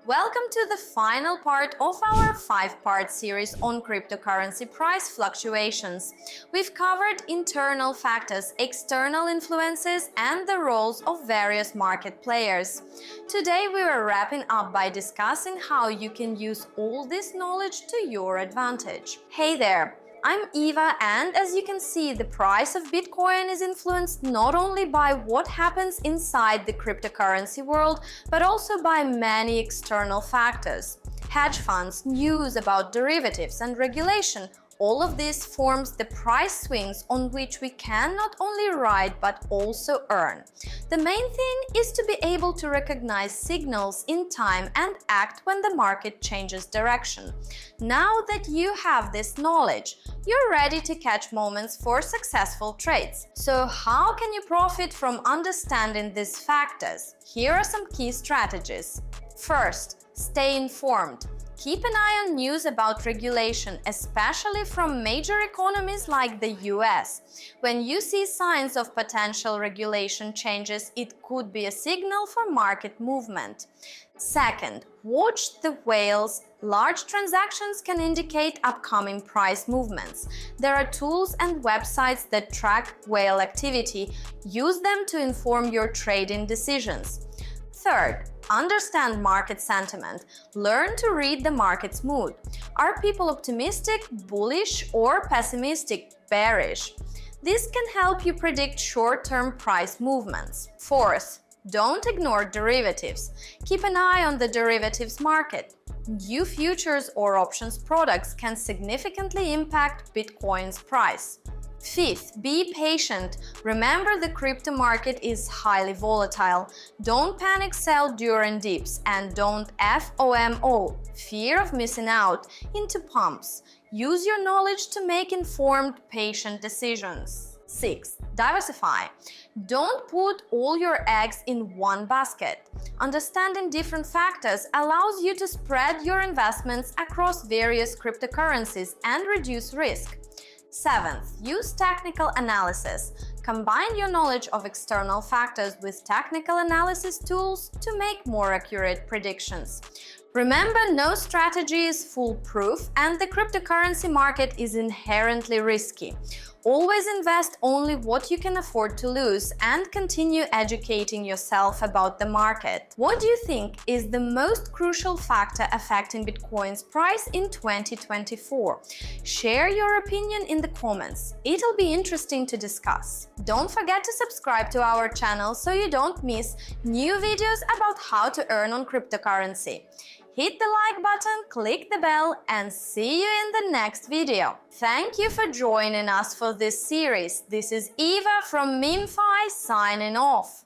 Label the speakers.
Speaker 1: Welcome to the final part of our 5-part series on cryptocurrency price fluctuations. We've covered internal factors, external influences, and the roles of various market players. Today we are wrapping up by discussing how you can use all this knowledge to your advantage. Hey there! I'm Eva, and as you can see, the price of Bitcoin is influenced not only by what happens inside the cryptocurrency world, but also by many external factors. Hedge funds, news about derivatives, and regulation. All of this forms the price swings on which we can not only ride but also earn. The main thing is to be able to recognize signals in time and act when the market changes direction. Now that you have this knowledge, you're ready to catch moments for successful trades. So how can you profit from understanding these factors? Here are some key strategies. First, stay informed. Keep an eye on news about regulation, especially from major economies like the US. When you see signs of potential regulation changes, it could be a signal for market movement. Second, watch the whales. Large transactions can indicate upcoming price movements. There are tools and websites that track whale activity. Use them to inform your trading decisions. Third, understand market sentiment. Learn to read the market's mood. Are people optimistic, bullish, or pessimistic, bearish? This can help you predict short-term price movements. Fourth, don't ignore derivatives. Keep an eye on the derivatives market. New futures or options products can significantly impact Bitcoin's price. Fifth, be patient. Remember, the crypto market is highly volatile. Don't panic sell during dips, and don't FOMO, fear of missing out, into pumps. Use your knowledge to make informed, patient decisions. Sixth, diversify. Don't put all your eggs in one basket. Understanding different factors allows you to spread your investments across various cryptocurrencies and reduce risk. Seventh, use technical analysis. Combine your knowledge of external factors with technical analysis tools to make more accurate predictions. Remember, no strategy is foolproof, and the cryptocurrency market is inherently risky. Always invest only what you can afford to lose and continue educating yourself about the market. What do you think is the most crucial factor affecting Bitcoin's price in 2024? Share your opinion in the comments. It'll be interesting to discuss. Don't forget to subscribe to our channel so you don't miss new videos about how to earn on cryptocurrency. Hit the like button, click the bell, and see you in the next video. Thank you for joining us for this series. This is Eva from MemeFi signing off.